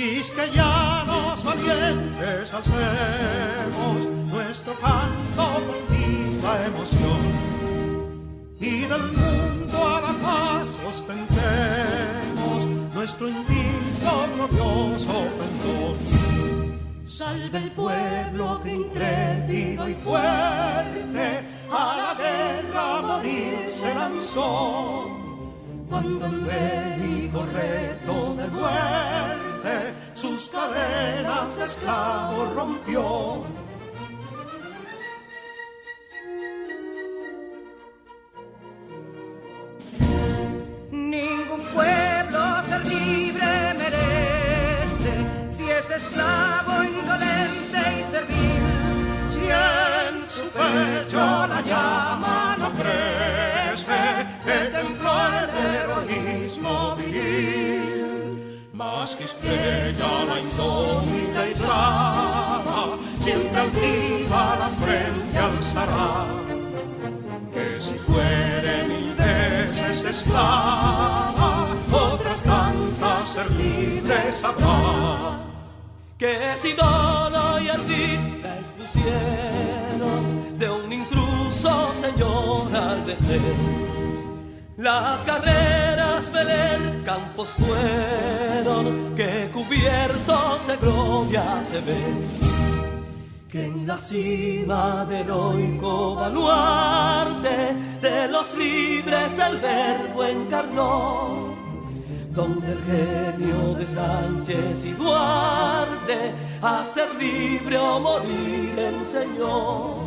quisqueyanos valientes alcemos nuestro canto con viva emoción, y del mundo a la paz ostentemos nuestro invicto glorioso pendón. Salve el pueblo que intrépido y fuerte a la guerra a morir se lanzó, cuando en bélico reto de muerte sus cadenas de esclavos rompió. Ningún pueblo ser libre merece si es esclavo, indolente y servil. Si en su pecho la llama no crece, que templó el heroísmo viril, más que estrella la indómita y brava, siempre altiva la frente alzará, que si fuere mil veces esclava, otras tantas ser libre sabrá. Que si Dona y Ardita expusieron de un intruso señor al desdén, las carreras Belén campos fueron, que cubiertos de gloria se ven, que en la cima del heroico baluarte de los libres el verbo encarnó, donde el genio de Sánchez y Duarte a ser libre o morir enseñó.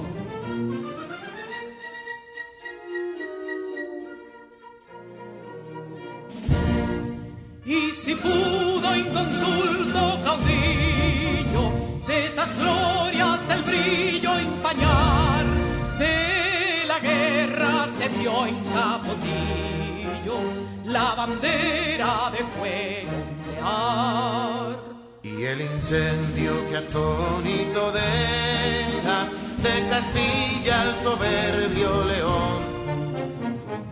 Y si pudo inconsulto caudillo de esas glorias el brillo empañar, de la guerra se vio en Capotillo la bandera de fuego ondear. Y el incendio que atónito deja de Castilla al soberbio león,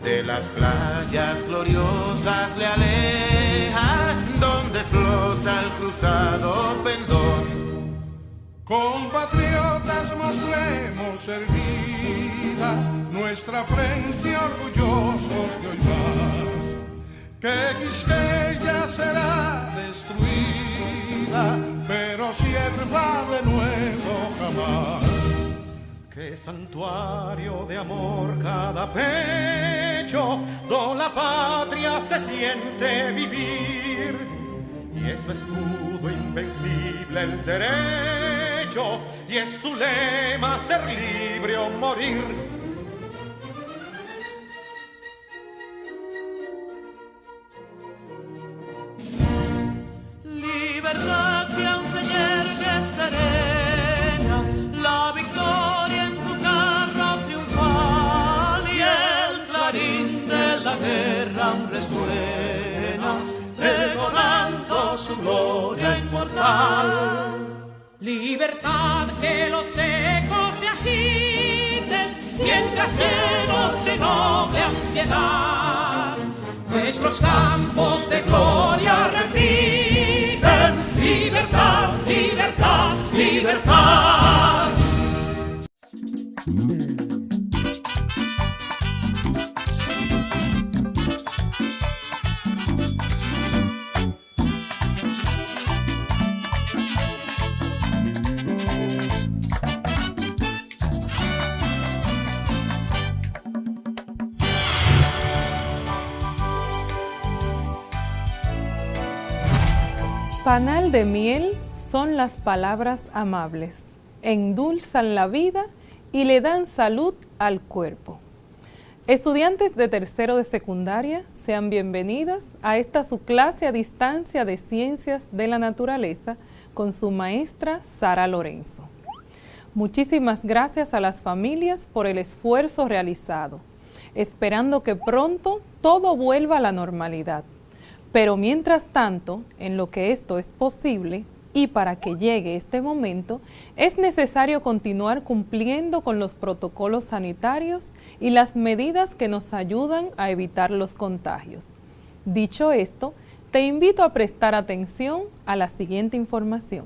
de las playas gloriosas le aleja, donde flota el cruzado pendón. Compatriotas, mostremos erguida nuestra frente orgullosos de hoy más, que Quisqueya será destruida, pero sierva de nuevo jamás. Que santuario de amor cada pecho, do la patria se siente vivir, y es su escudo invencible el derecho, y es su lema ser libre o morir. Libertad que aún se yergue serena, la victoria en su carro triunfal, y el clarín de la guerra aún resuena, pregonando su gloria inmortal. Libertad, que los ecos se agiten, mientras llenos de noble ansiedad nuestros campos de gloria repiten. Libertad, libertad, libertad. Panal de miel son las palabras amables, endulzan la vida y le dan salud al cuerpo. Estudiantes de tercero de secundaria, sean bienvenidas a esta su clase a distancia de Ciencias de la Naturaleza con su maestra Sara Lorenzo. Muchísimas gracias a las familias por el esfuerzo realizado, esperando que pronto todo vuelva a la normalidad. Pero mientras tanto, en lo que esto es posible y para que llegue este momento, es necesario continuar cumpliendo con los protocolos sanitarios y las medidas que nos ayudan a evitar los contagios. Dicho esto, te invito a prestar atención a la siguiente información.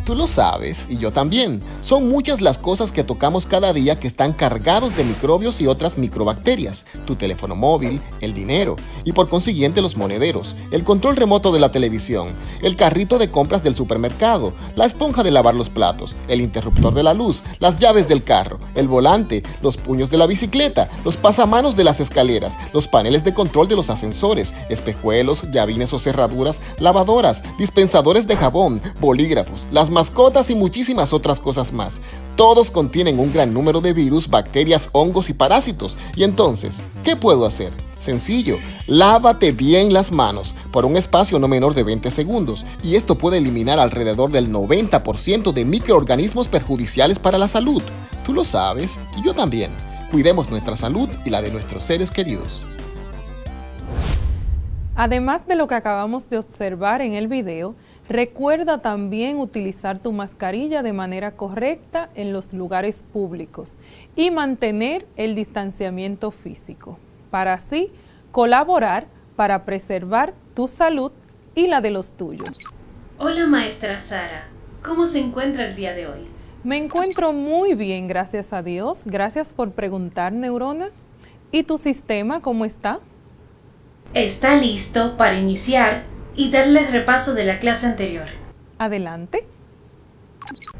Tú lo sabes, y yo también. Son muchas las cosas que tocamos cada día que están cargados de microbios y otras microbacterias. Tu teléfono móvil, el dinero, y por consiguiente los monederos, el control remoto de la televisión, el carrito de compras del supermercado, la esponja de lavar los platos, el interruptor de la luz, las llaves del carro, el volante, los puños de la bicicleta, los pasamanos de las escaleras, los paneles de control de los ascensores, espejuelos, llavines o cerraduras, lavadoras, dispensadores de jabón, bolígrafos, las mascotas y muchísimas otras cosas más. Todos contienen un gran número de virus, bacterias, hongos y parásitos. Y entonces, ¿qué puedo hacer? Sencillo, lávate bien las manos por un espacio no menor de 20 segundos y esto puede eliminar alrededor del 90% de microorganismos perjudiciales para la salud. Tú lo sabes y yo también. Cuidemos nuestra salud y la de nuestros seres queridos. Además de lo que acabamos de observar en el video, recuerda también utilizar tu mascarilla de manera correcta en los lugares públicos y mantener el distanciamiento físico, para así colaborar para preservar tu salud y la de los tuyos. Hola maestra Sara, ¿cómo se encuentra el día de hoy? Me encuentro muy bien, gracias a Dios. Gracias por preguntar, Neurona. ¿Y tu sistema cómo está? Está listo para iniciar y darle repaso de la clase anterior. Adelante.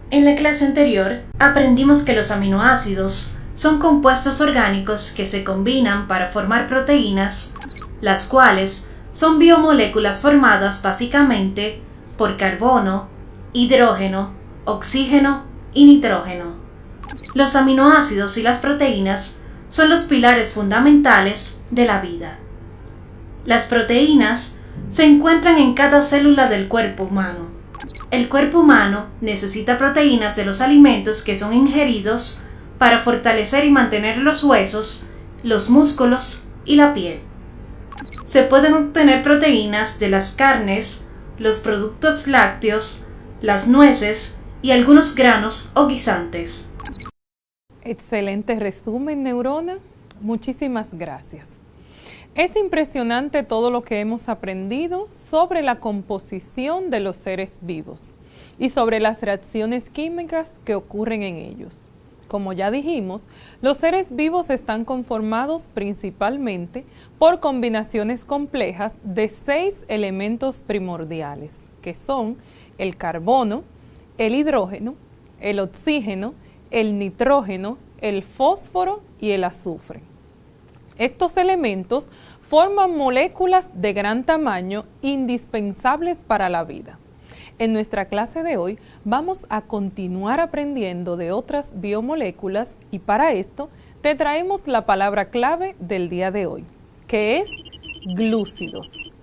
En la clase anterior aprendimos que los aminoácidos son compuestos orgánicos que se combinan para formar proteínas, las cuales son biomoléculas formadas básicamente por carbono, hidrógeno, oxígeno y nitrógeno. Los aminoácidos y las proteínas son los pilares fundamentales de la vida. Las proteínas se encuentran en cada célula del cuerpo humano. El cuerpo humano necesita proteínas de los alimentos que son ingeridos para fortalecer y mantener los huesos, los músculos y la piel. Se pueden obtener proteínas de las carnes, los productos lácteos, las nueces y algunos granos o guisantes. Excelente resumen, Neurona. Muchísimas gracias. Es impresionante todo lo que hemos aprendido sobre la composición de los seres vivos y sobre las reacciones químicas que ocurren en ellos. Como ya dijimos, los seres vivos están conformados principalmente por combinaciones complejas de 6 elementos primordiales, que son el carbono, el hidrógeno, el oxígeno, el nitrógeno, el fósforo y el azufre. Estos elementos forman moléculas de gran tamaño indispensables para la vida. En nuestra clase de hoy vamos a continuar aprendiendo de otras biomoléculas y para esto te traemos la palabra clave del día de hoy, que es glúcidos.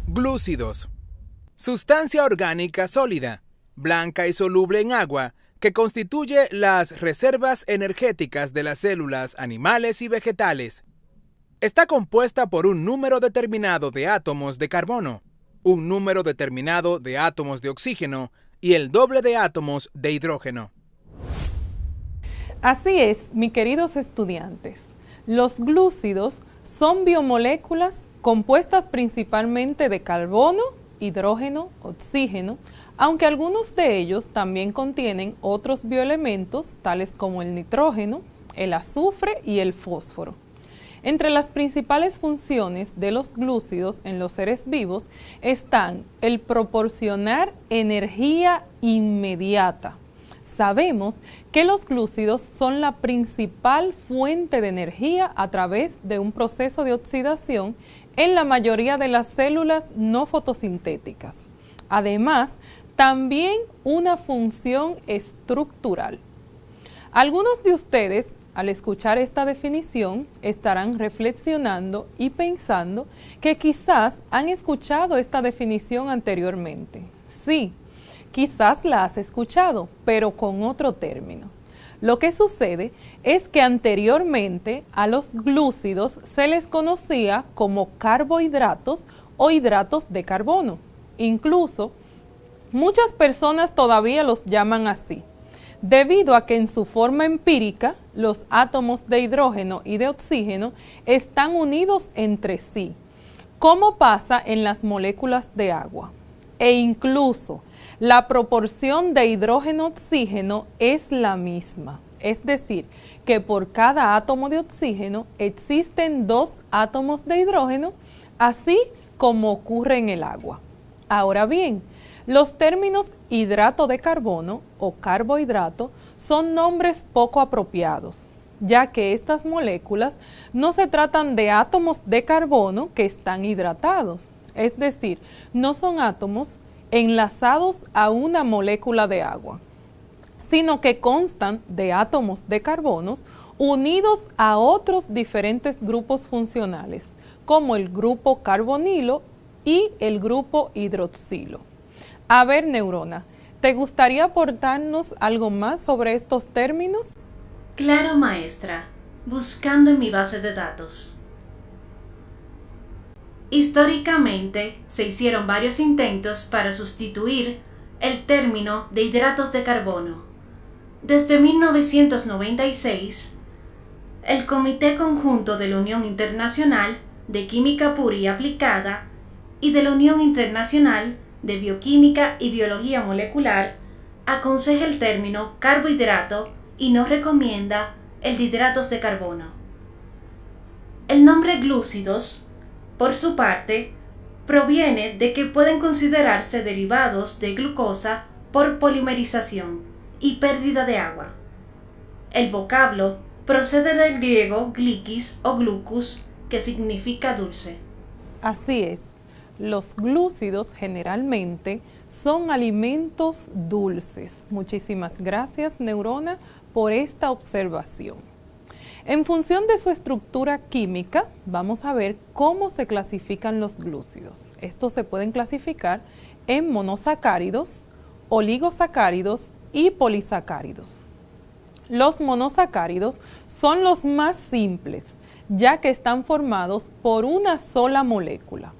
Glúcidos. Sustancia orgánica sólida, blanca y soluble en agua, que constituye las reservas energéticas de las células animales y vegetales. Está compuesta por un número determinado de átomos de carbono, un número determinado de átomos de oxígeno y el doble de átomos de hidrógeno. Así es, mis queridos estudiantes. Los glúcidos son biomoléculas compuestas principalmente de carbono, hidrógeno, oxígeno, aunque algunos de ellos también contienen otros bioelementos tales como el nitrógeno, el azufre y el fósforo. Entre las principales funciones de los glúcidos en los seres vivos están el proporcionar energía inmediata. Sabemos que los glúcidos son la principal fuente de energía a través de un proceso de oxidación en la mayoría de las células no fotosintéticas. Además, también una función estructural. Algunos de ustedes, al escuchar esta definición, estarán reflexionando y pensando que quizás han escuchado esta definición anteriormente. Sí, quizás la has escuchado, pero con otro término. Lo que sucede es que anteriormente a los glúcidos se les conocía como carbohidratos o hidratos de carbono. Incluso, muchas personas todavía los llaman así, debido a que en su forma empírica los átomos de hidrógeno y de oxígeno están unidos entre sí, como pasa en las moléculas de agua. E incluso la proporción de hidrógeno-oxígeno es la misma. Es decir, que por cada átomo de oxígeno existen 2 átomos de hidrógeno, así como ocurre en el agua. Ahora bien, los términos hidrato de carbono o carbohidrato son nombres poco apropiados, ya que estas moléculas no se tratan de átomos de carbono que están hidratados, es decir, no son átomos enlazados a una molécula de agua, sino que constan de átomos de carbonos unidos a otros diferentes grupos funcionales, como el grupo carbonilo y el grupo hidroxilo. A ver, Neurona, ¿te gustaría aportarnos algo más sobre estos términos? Claro, maestra, buscando en mi base de datos. Históricamente, se hicieron varios intentos para sustituir el término de hidratos de carbono. Desde 1996, el Comité Conjunto de la Unión Internacional de Química Pura y Aplicada y de la Unión Internacional de Bioquímica y Biología Molecular aconseja el término carbohidrato y no recomienda el de hidratos de carbono. El nombre glúcidos, por su parte, proviene de que pueden considerarse derivados de glucosa por polimerización y pérdida de agua. El vocablo procede del griego glikis o glucus, que significa dulce. Así es. Los glúcidos generalmente son alimentos dulces. Muchísimas gracias, Neurona, por esta observación. En función de su estructura química, vamos a ver cómo se clasifican los glúcidos. Estos se pueden clasificar en monosacáridos, oligosacáridos y polisacáridos. Los monosacáridos son los más simples, ya que están formados por una sola molécula.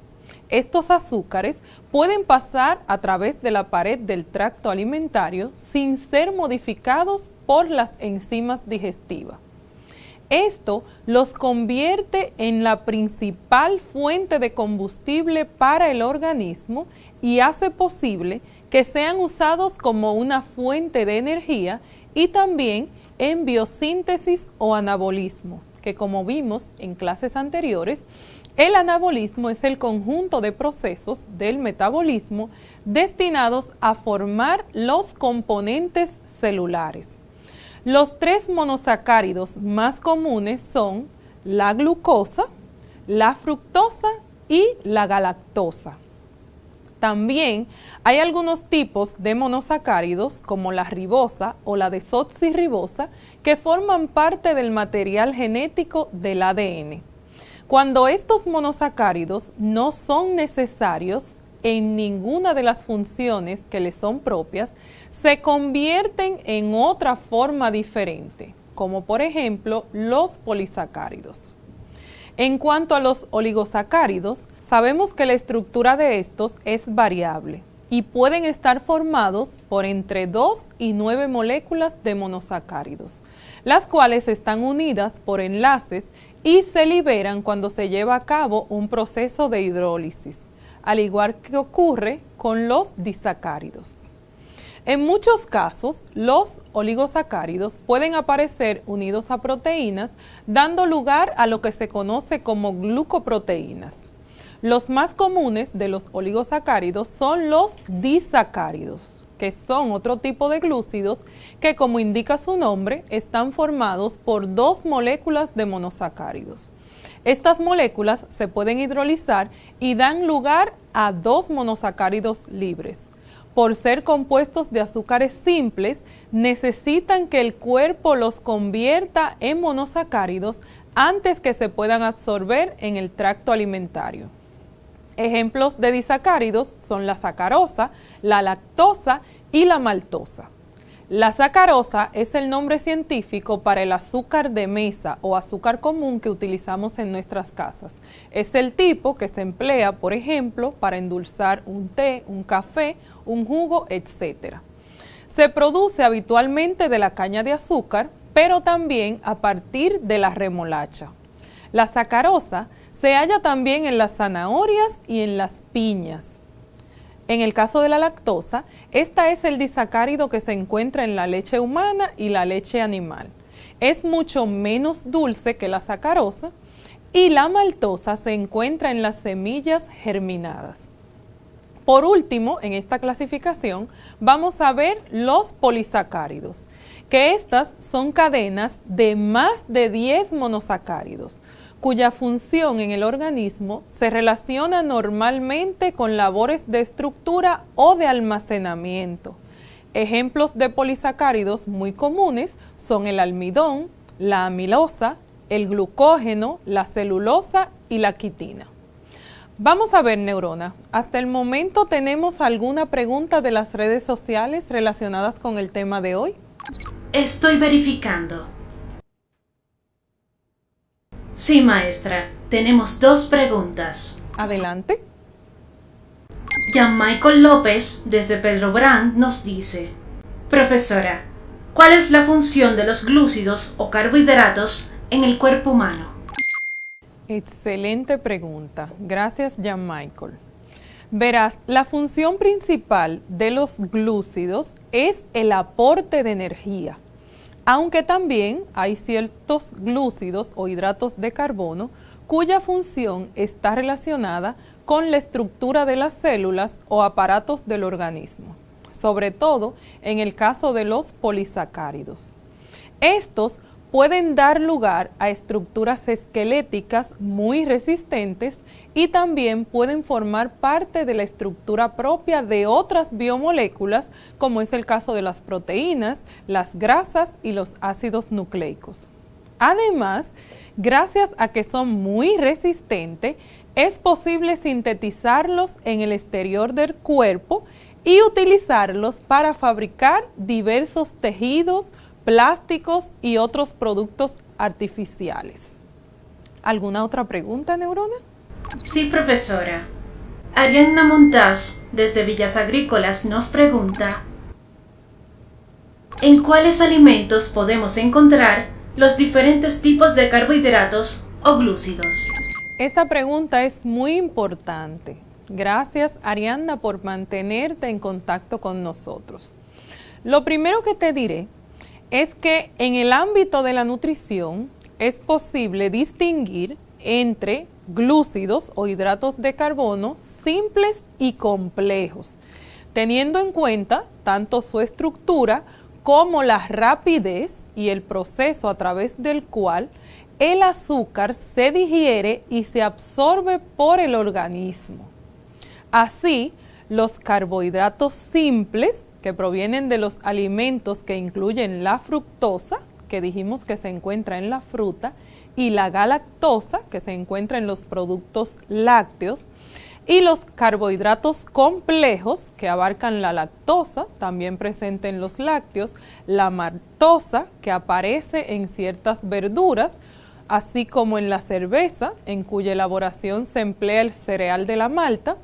Estos azúcares pueden pasar a través de la pared del tracto alimentario sin ser modificados por las enzimas digestivas. Esto los convierte en la principal fuente de combustible para el organismo y hace posible que sean usados como una fuente de energía y también en biosíntesis o anabolismo, que como vimos en clases anteriores, el anabolismo es el conjunto de procesos del metabolismo destinados a formar los componentes celulares. Los 3 monosacáridos más comunes son la glucosa, la fructosa y la galactosa. También hay algunos tipos de monosacáridos como la ribosa o la desoxirribosa que forman parte del material genético del ADN. Cuando estos monosacáridos no son necesarios en ninguna de las funciones que les son propias, se convierten en otra forma diferente, como por ejemplo los polisacáridos. En cuanto a los oligosacáridos, sabemos que la estructura de estos es variable y pueden estar formados por entre 2 y 9 moléculas de monosacáridos, las cuales están unidas por enlaces y se liberan cuando se lleva a cabo un proceso de hidrólisis, al igual que ocurre con los disacáridos. En muchos casos, los oligosacáridos pueden aparecer unidos a proteínas, dando lugar a lo que se conoce como glucoproteínas. Los más comunes de los oligosacáridos son los disacáridos, que son otro tipo de glúcidos que, como indica su nombre, están formados por 2 moléculas de monosacáridos. Estas moléculas se pueden hidrolizar y dan lugar a 2 monosacáridos libres. Por ser compuestos de azúcares simples, necesitan que el cuerpo los convierta en monosacáridos antes que se puedan absorber en el tracto alimentario. Ejemplos de disacáridos son la sacarosa, la lactosa y la maltosa. La sacarosa es el nombre científico para el azúcar de mesa o azúcar común que utilizamos en nuestras casas. Es el tipo que se emplea, por ejemplo, para endulzar un té, un café, un jugo, etc. Se produce habitualmente de la caña de azúcar, pero también a partir de la remolacha. La sacarosa Se halla también en las zanahorias y en las piñas. En el caso de la lactosa, esta es el disacárido que se encuentra en la leche humana y la leche animal. Es mucho menos dulce que la sacarosa y la maltosa se encuentra en las semillas germinadas. Por último, en esta clasificación, vamos a ver los polisacáridos, que estas son cadenas de más de 10 monosacáridos, cuya función en el organismo se relaciona normalmente con labores de estructura o de almacenamiento. Ejemplos de polisacáridos muy comunes son el almidón, la amilosa, el glucógeno, la celulosa y la quitina. Vamos a ver, Neurona, hasta el momento ¿tenemos alguna pregunta de las redes sociales relacionadas con el tema de hoy? Estoy verificando. Sí, maestra, tenemos 2 preguntas. Adelante. Jean Michael López, desde Pedro Brand, nos dice: profesora, ¿cuál es la función de los glúcidos o carbohidratos en el cuerpo humano? Excelente pregunta. Gracias, Jean Michael. Verás, la función principal de los glúcidos es el aporte de energía, aunque también hay ciertos glúcidos o hidratos de carbono cuya función está relacionada con la estructura de las células o aparatos del organismo, sobre todo en el caso de los polisacáridos. Estos pueden dar lugar a estructuras esqueléticas muy resistentes y también pueden formar parte de la estructura propia de otras biomoléculas, como es el caso de las proteínas, las grasas y los ácidos nucleicos. Además, gracias a que son muy resistentes, es posible sintetizarlos en el exterior del cuerpo y utilizarlos para fabricar diversos tejidos, plásticos y otros productos artificiales. ¿Alguna otra pregunta, Neurona? Sí, profesora. Arianna Montaz, desde Villas Agrícolas, nos pregunta: ¿en cuáles alimentos podemos encontrar los diferentes tipos de carbohidratos o glúcidos? Esta pregunta es muy importante. Gracias, Arianna, por mantenerte en contacto con nosotros. Lo primero que te diré es que en el ámbito de la nutrición es posible distinguir entre glúcidos o hidratos de carbono simples y complejos, teniendo en cuenta tanto su estructura como la rapidez y el proceso a través del cual el azúcar se digiere y se absorbe por el organismo. Así, los carbohidratos simples, que provienen de los alimentos que incluyen la fructosa, que dijimos que se encuentra en la fruta, y la galactosa, que se encuentra en los productos lácteos, y los carbohidratos complejos, que abarcan la lactosa, también presente en los lácteos, la maltosa, que aparece en ciertas verduras, así como en la cerveza, en cuya elaboración se emplea el cereal de la malta,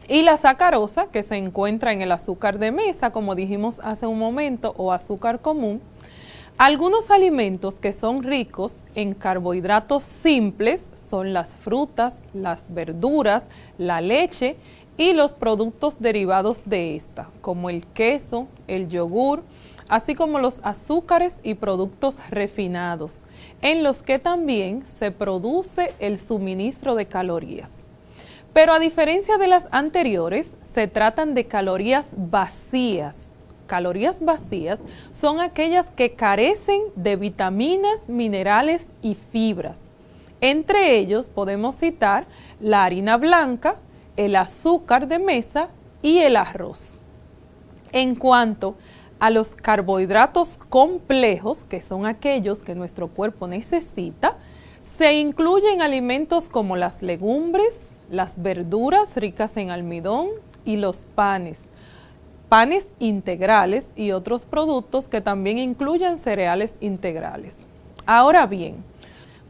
y la sacarosa, que se encuentra en el azúcar de mesa, como dijimos hace un momento, o azúcar común. Algunos alimentos que son ricos en carbohidratos simples son las frutas, las verduras, la leche y los productos derivados de esta, como el queso, el yogur, así como los azúcares y productos refinados, en los que también se produce el suministro de calorías. Pero a diferencia de las anteriores, se tratan de calorías vacías. Calorías vacías son aquellas que carecen de vitaminas, minerales y fibras. Entre ellos podemos citar la harina blanca, el azúcar de mesa y el arroz. En cuanto a los carbohidratos complejos, que son aquellos que nuestro cuerpo necesita, se incluyen alimentos como las legumbres, las verduras ricas en almidón y los panes integrales y otros productos que también incluyen cereales integrales. Ahora bien,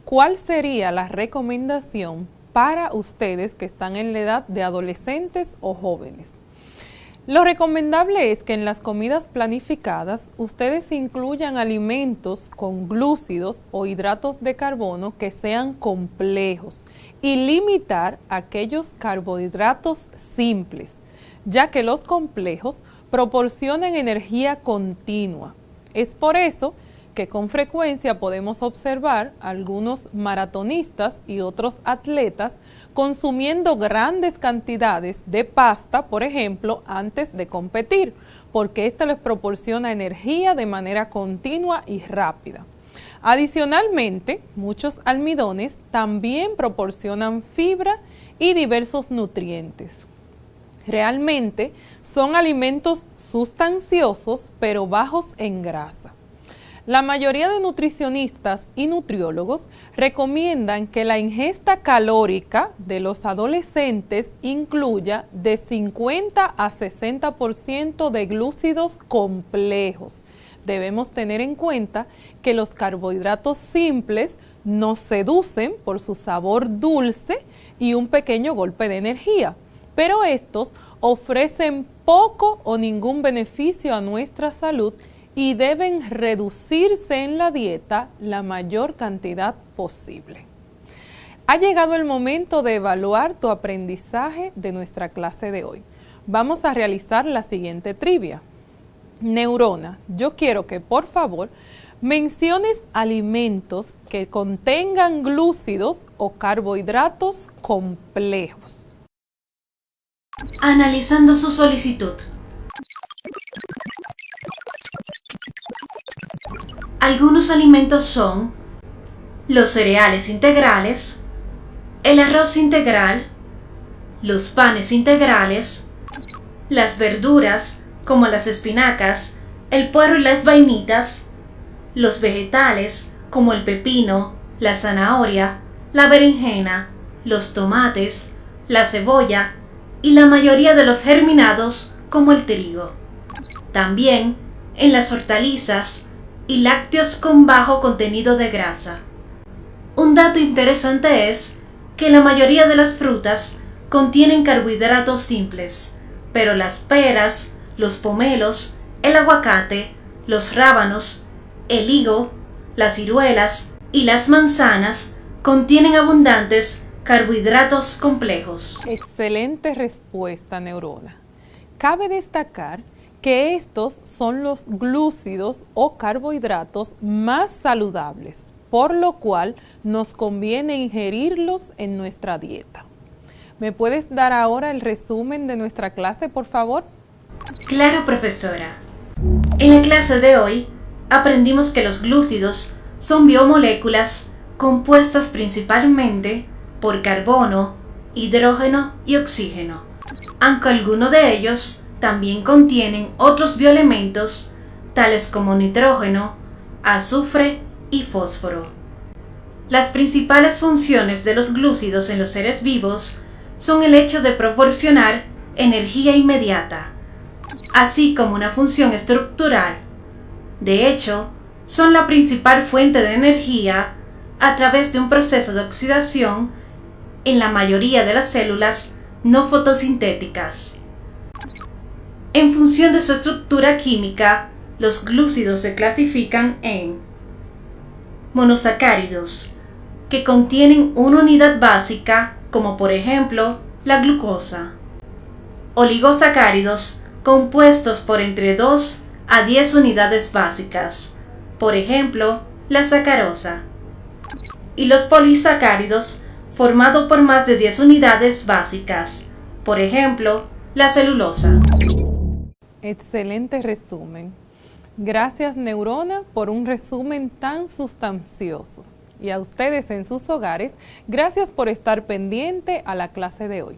¿cuál sería la recomendación para ustedes que están en la edad de adolescentes o jóvenes? Lo recomendable es que en las comidas planificadas ustedes incluyan alimentos con glúcidos o hidratos de carbono que sean complejos y limitar aquellos carbohidratos simples, ya que los complejos proporcionan energía continua. Es por eso que con frecuencia podemos observar algunos maratonistas y otros atletas consumiendo grandes cantidades de pasta, por ejemplo, antes de competir, porque esto les proporciona energía de manera continua y rápida. Adicionalmente, muchos almidones también proporcionan fibra y diversos nutrientes. Realmente son alimentos sustanciosos, pero bajos en grasa. La mayoría de nutricionistas y nutriólogos recomiendan que la ingesta calórica de los adolescentes incluya de 50 a 60% de glúcidos complejos. Debemos tener en cuenta que los carbohidratos simples nos seducen por su sabor dulce y un pequeño golpe de energía, pero estos ofrecen poco o ningún beneficio a nuestra salud y deben reducirse en la dieta la mayor cantidad posible. Ha llegado el momento de evaluar tu aprendizaje de nuestra clase de hoy. Vamos a realizar la siguiente trivia. Neurona, yo quiero que por favor menciones alimentos que contengan glúcidos o carbohidratos complejos. Analizando su solicitud. Algunos alimentos son los cereales integrales, el arroz integral, los panes integrales, las verduras como las espinacas, el puerro y las vainitas, los vegetales como el pepino, la zanahoria, la berenjena, los tomates, la cebolla y la mayoría de los germinados como el trigo. También en las hortalizas y lácteos con bajo contenido de grasa. Un dato interesante es que la mayoría de las frutas contienen carbohidratos simples, pero las peras, los pomelos, el aguacate, los rábanos, el higo, las ciruelas y las manzanas contienen abundantes carbohidratos complejos. Excelente respuesta, Neurona. Cabe destacar que estos son los glúcidos o carbohidratos más saludables, por lo cual nos conviene ingerirlos en nuestra dieta. ¿Me puedes dar ahora el resumen de nuestra clase, por favor? Claro, profesora. En la clase de hoy aprendimos que los glúcidos son biomoléculas compuestas principalmente por carbono, hidrógeno y oxígeno, aunque algunos de ellos también contienen otros bioelementos tales como nitrógeno, azufre y fósforo. Las principales funciones de los glúcidos en los seres vivos son el hecho de proporcionar energía inmediata, así como una función estructural. De hecho, son la principal fuente de energía a través de un proceso de oxidación en la mayoría de las células no fotosintéticas. En función de su estructura química, los glúcidos se clasifican en monosacáridos, que contienen una unidad básica, como por ejemplo la glucosa; oligosacáridos, compuestos por entre 2 a 10 unidades básicas, por ejemplo la sacarosa; y los polisacáridos, formados por más de 10 unidades básicas, por ejemplo la celulosa. Excelente resumen. Gracias, Neurona, por un resumen tan sustancioso. Y a ustedes en sus hogares, gracias por estar pendiente a la clase de hoy.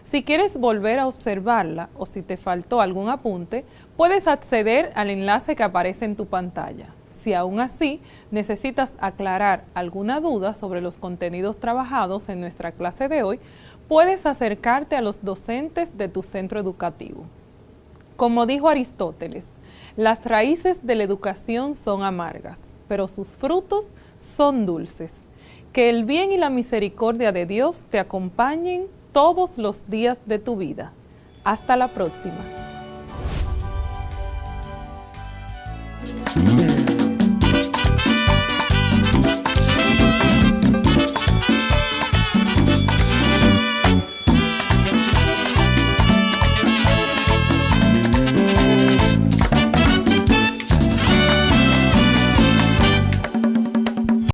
Si quieres volver a observarla o si te faltó algún apunte, puedes acceder al enlace que aparece en tu pantalla. Si aún así necesitas aclarar alguna duda sobre los contenidos trabajados en nuestra clase de hoy, puedes acercarte a los docentes de tu centro educativo. Como dijo Aristóteles, las raíces de la educación son amargas, pero sus frutos son dulces. Que el bien y la misericordia de Dios te acompañen todos los días de tu vida. Hasta la próxima.